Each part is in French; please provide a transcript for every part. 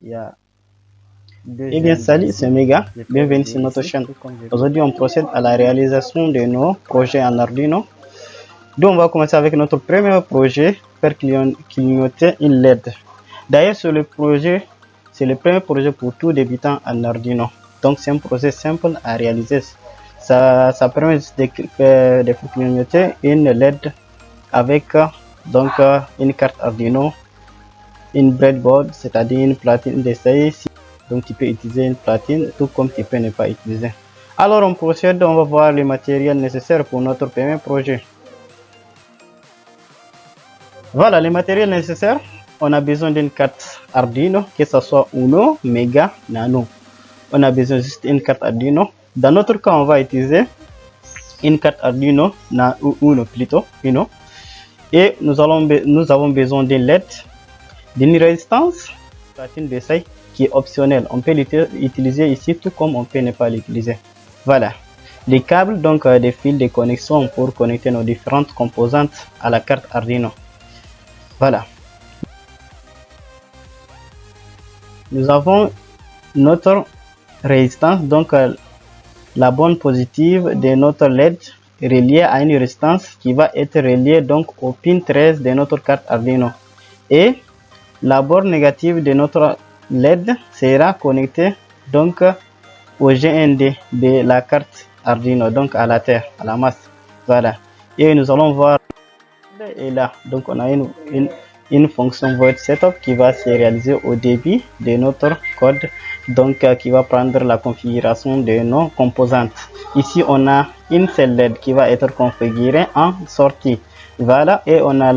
Il y a Eh bien, salut, c'est Mega. Bienvenue sur notre chaîne. Aujourd'hui, on procède à la réalisation de nos projets en Arduino. Donc, on va commencer avec notre premier projet, faire clignoter une LED. D'ailleurs, c'est le premier projet pour tout débutant en Arduino. Donc, c'est un projet simple à réaliser. Ça permet juste de faire clignoter une LED avec une carte Arduino, une breadboard, c'est-à-dire une platine d'essai. Donc tu peux utiliser une platine tout comme tu peux ne pas utiliser. Alors on procède, on va voir le matériel nécessaire pour notre premier projet. Voilà les matériels nécessaires. On a besoin d'une carte Arduino, que ce soit Uno, Mega, Nano. On a besoin juste d'une carte Arduino. Dans notre cas, on va utiliser une carte Arduino, Uno plutôt, Uno. Et nous avons besoin d'une LED, d'une résistance, platine d'essai qui est optionnel. On peut l'utiliser ici tout comme on peut ne pas l'utiliser. Voilà. Les câbles, donc des fils de connexion pour connecter nos différentes composantes à la carte Arduino. Voilà. Nous avons notre résistance, donc la borne positive de notre LED reliée à une résistance qui va être reliée donc au pin 13 de notre carte Arduino. Et la borne négative de notre LED sera connectée donc au GND de la carte Arduino, donc à la terre, à la masse. Voilà. Et nous allons voir, et là, donc on a une fonction void setup qui va se réaliser au début de notre code, donc qui va prendre la configuration de nos composantes. Ici, on a une seule LED qui va être configurée en sortie. Voilà, et on a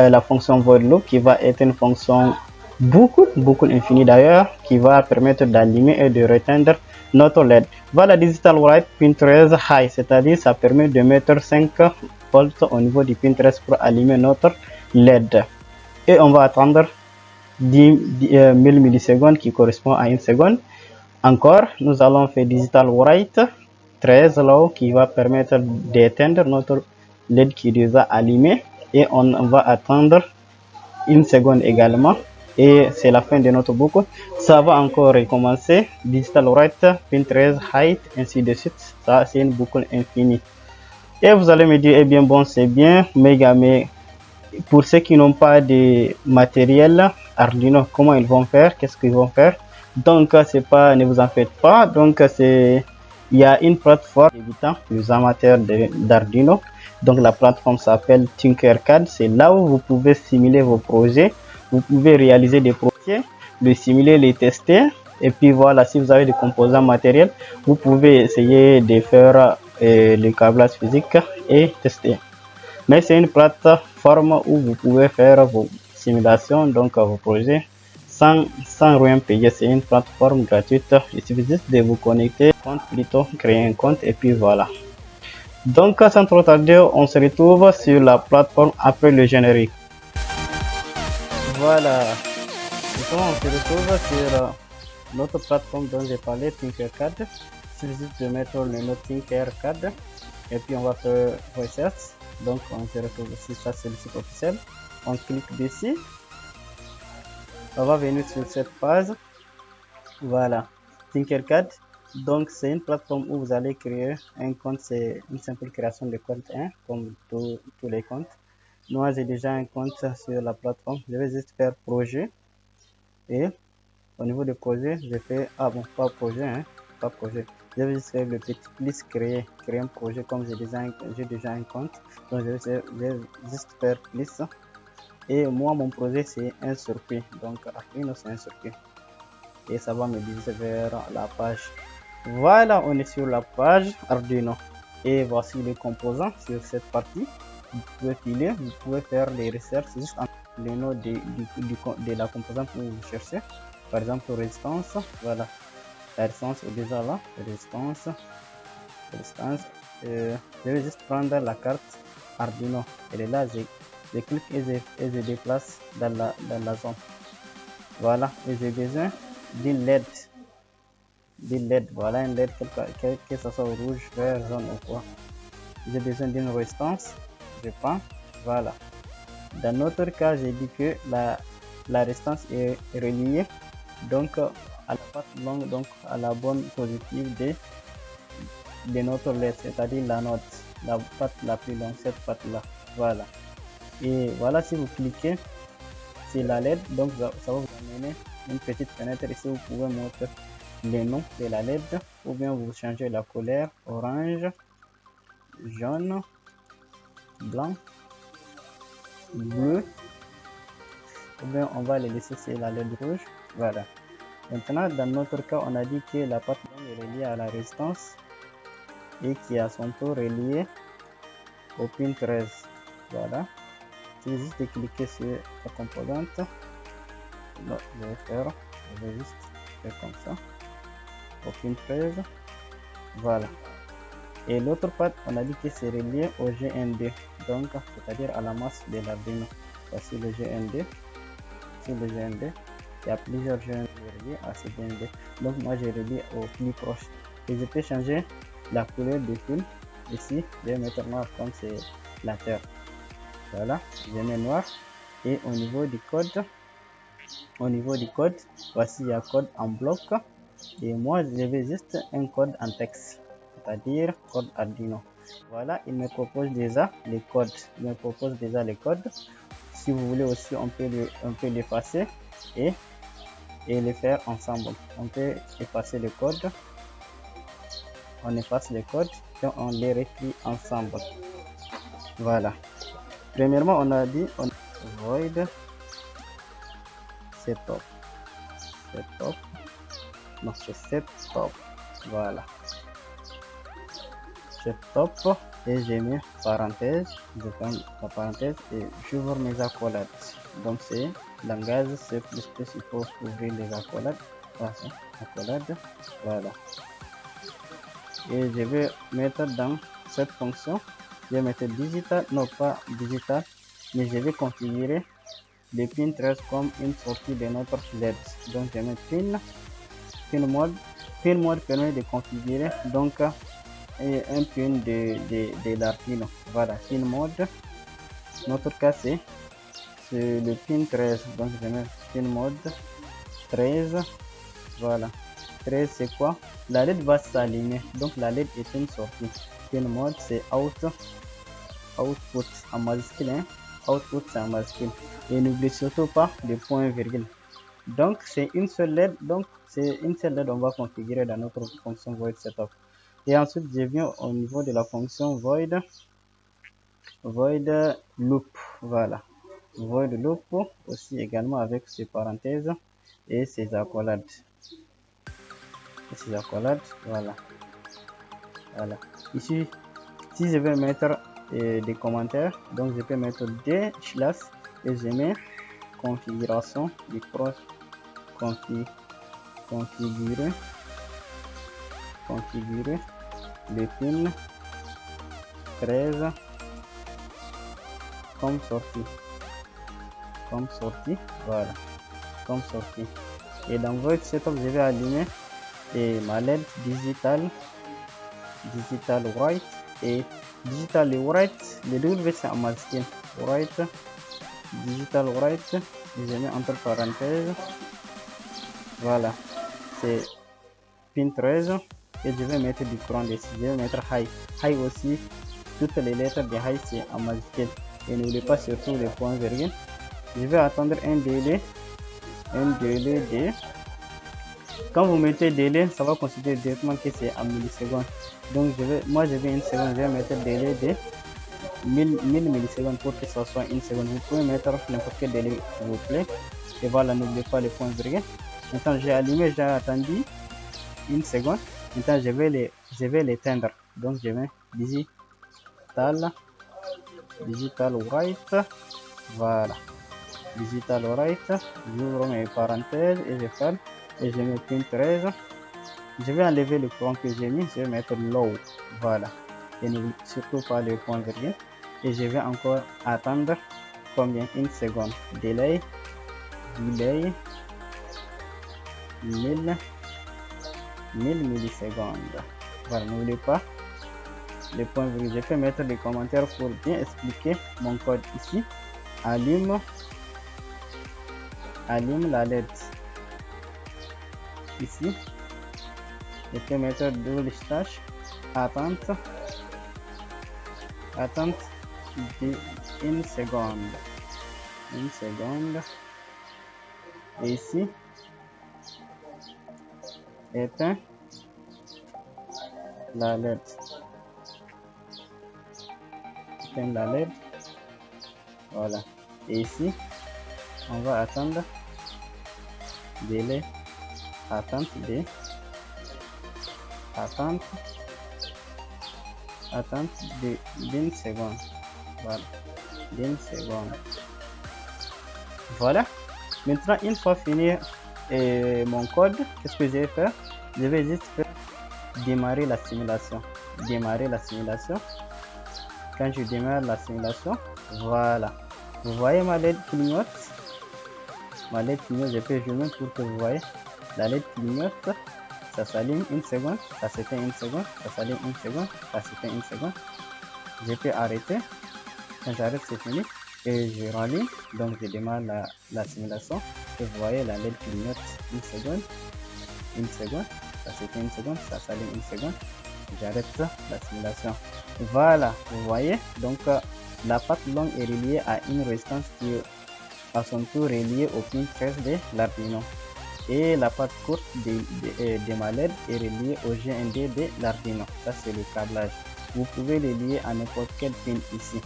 la fonction void loop qui va être une fonction beaucoup infinie d'ailleurs, qui va permettre d'allumer et de reteindre notre LED. Voilà, digital write pin 13 high, c'est-à-dire ça permet de mettre 5 volts au niveau du pin 13 pour allumer notre LED. Et on va attendre 10 000 millisecondes qui correspond à une seconde. Encore, nous allons faire digital write 13 là qui va permettre d'éteindre notre LED qui est déjà allumé. Et on va attendre une seconde également. Et c'est la fin de notre boucle. Ça va encore recommencer. Digital write, pin 13, height, ainsi de suite. Ça, c'est une boucle infinie. Et vous allez me dire, eh bien, bon, c'est bien, méga, mais pour ceux qui n'ont pas de matériel Arduino, comment ils vont faire? Qu'est-ce qu'ils vont faire? Donc, c'est pas, ne vous en faites pas. Donc, il y a une plateforme débutant les amateurs d'Arduino. Donc, la plateforme s'appelle Tinkercad. C'est là où vous pouvez simuler vos projets. Vous pouvez réaliser des projets, les simuler, les tester. Et puis voilà, si vous avez des composants matériels, vous pouvez essayer de faire le câblage physique et tester. Mais c'est une plateforme où vous pouvez faire vos simulations, donc vos projets, sans rien payer. C'est une plateforme gratuite. Il suffit juste de vous connecter, créer un compte et puis voilà. Donc sans trop tarder, on se retrouve sur la plateforme après le générique. Voilà. Donc, on se retrouve sur notre plateforme dont j'ai parlé, Tinkercad. Il suffit juste de mettre le nom Tinkercad et puis on va faire recherche. Donc on se retrouve ici, ça c'est le site officiel. On clique dessus. On va venir sur cette page. Voilà, Tinkercad. Donc c'est une plateforme où vous allez créer un compte. C'est une simple création de compte, hein, comme tous les comptes. Moi j'ai déjà un compte sur la plateforme. Je vais juste faire projet. Et au niveau de projet, je fais, ah bon, pas projet, hein, pas projet. Je vais juste faire le petit plus créer un projet comme j'ai déjà un compte. Donc je vais juste faire plus. Et moi, mon projet, c'est un circuit. Donc Arduino, c'est un circuit. Et ça va me diriger vers la page. Voilà, on est sur la page Arduino. Et voici les composants sur cette partie. Vous pouvez filer, vous pouvez faire des recherches juste en le nom de la composante que vous cherchez. Par exemple, résistance. Voilà, la résistance est déjà là. Résistance. Je vais juste prendre la carte Arduino. Elle est là. Je clique et je déplace dans la zone. Voilà, et j'ai besoin d'une LED. Voilà, une LED, que ce soit rouge, vert, jaune ou quoi. J'ai besoin d'une résistance. Je prends. Voilà. Dans notre cas, j'ai dit que la résistance est reliée donc à la patte longue, donc à la bonne positive de notre LED, c'est-à-dire la note, la patte la plus longue, cette patte là, voilà. Et voilà, si vous cliquez sur la LED, donc ça va vous amener une petite fenêtre ici, vous pouvez montrer les noms de la LED, ou bien vous changez la couleur orange, jaune, blanc, bleu, ou bien on va les laisser sur la LED rouge, voilà. Maintenant, dans notre cas, on a dit que la patte longue est reliée à la résistance et qui est à son tour reliée au pin 13, voilà. Je vais juste cliquer sur la composante. Non, je vais juste faire comme ça, au pin 13, voilà. Et l'autre patte, on a dit que c'est relié au GND, donc c'est-à-dire à la masse de l'Arduino. Voici le GND, c'est le GND. Il y a plusieurs GND reliés à ce GND. Donc moi j'ai relié au plus proche. Et je peux changer la couleur du fil. Ici, je vais mettre noir comme c'est la terre. Voilà, je mets noir. Et au niveau du code, voici il y a code en bloc. Et moi je vais juste un code en texte, c'est-à-dire code Arduino. Voilà, il me propose déjà les codes. Si vous voulez aussi, on peut l'effacer et les faire ensemble. On peut effacer le code, on efface les codes et on les réécrit ensemble. Voilà. Premièrement, on a dit void setup. Non, c'est setup. Voilà. Setup et j'ai mis parenthèse. Je ferme la parenthèse et j'ouvre mes accolades. Donc c'est langage C++, il faut ouvrir les accolades. Voilà, accolades. Voilà. Et je vais mettre dans cette fonction, je vais mettre digital, non pas digital, mais je vais configurer le pin 13 comme une sortie de notre LED. Donc je mets pin mode. Pin mode permet de configurer donc un pin de l'Arduino. Voilà, pin mode. Notre cas c'est le pin 13. Donc je mets pin mode 13. Voilà. 13 c'est quoi? La LED va s'allumer. Donc la LED est une sortie. Pin mode c'est output en majuscule. Hein? Output c'est en majuscule. Et n'oubliez surtout pas le point virgule. Donc c'est une seule LED. Donc c'est une seule LED on va configurer dans notre fonction void setup. Et ensuite je viens au niveau de la fonction void loop. Voilà. Void loop aussi également avec ses parenthèses et ses accolades. Voilà. Ici, si je vais mettre des commentaires, donc je peux mettre des slash et je mets configuration du proche configurer le pin 13 comme sortie. Voilà, comme sortie. Et dans votre setup, je vais allumer ma LED digital white et digital white, les deux c'est en masculin. White, digital white, et je mets entre parenthèses. Voilà, c'est pin 13 et je vais mettre du courant dessus. Je vais mettre high. High aussi, toutes les lettres de high c'est en majuscule. Et n'oubliez pas surtout les points virgule. Je vais attendre un délai de. Quand vous mettez délai, ça va considérer directement que c'est en millisecondes. Donc moi je vais une seconde, je vais mettre délai de 1000 millisecondes pour que ça soit une seconde. Vous pouvez mettre n'importe quel délai s'il vous plaît. Et voilà, n'oubliez pas les points virgule. Maintenant j'ai allumé, j'ai attendu une seconde. Maintenant je vais l'éteindre. Donc je mets digital white. Voilà. Digital white. J'ouvre mes parenthèses et je ferme. Et je mets pin 13. Je vais enlever le courant que j'ai mis. Je vais mettre low. Voilà. Et n'oublie surtout pas le point virgule. Et je vais encore attendre combien? Une seconde. Delay 1000 millisecondes. Voilà, n'oubliez pas les points virgule. Je peux mettre des commentaires pour bien expliquer mon code ici. Allume la LED. ici. Je peux mettre double slash, attente d'une seconde. Une seconde. Et ici, éteins la LED. Éteins la LED. Voilà. Et ici, on va attendre délai, attente d'une seconde. Voilà, d'une seconde. Voilà. Maintenant, une fois fini mon code, qu'est-ce que je vais faire? Je vais juste faire démarrer la simulation. Quand je démarre la simulation, voilà. Vous voyez ma LED clignote. Je peux zoomer pour que vous voyez. La LED clignote. Ça s'allume une seconde, ça s'éteint une seconde, ça s'allume une seconde, ça s'éteint une seconde. Je peux arrêter. Quand j'arrête, c'est fini. Et je rallume. Donc, je démarre la simulation. Et vous voyez, la LED clignote une seconde, ça s'éteint une seconde, ça s'allume une seconde. J'arrête la simulation. Voilà, vous voyez. Donc, la patte longue est reliée à une résistance qui est à son tour reliée au pin 13 de l'Arduino. Et la patte courte de ma LED est reliée au GND de l'Arduino. Ça, c'est le câblage. Vous pouvez les lier à n'importe quel pin ici.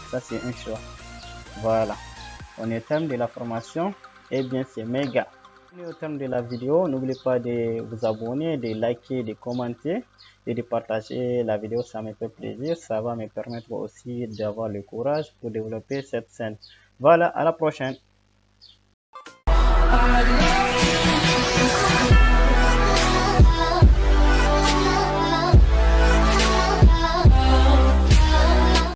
Ça, c'est un choix. Voilà. On est au terme de la formation. Et bien, c'est méga. On est au terme de la vidéo. N'oubliez pas de vous abonner, de liker, de commenter et de partager la vidéo. Ça me fait plaisir. Ça va me permettre aussi d'avoir le courage pour développer cette chaîne. Voilà, à la prochaine.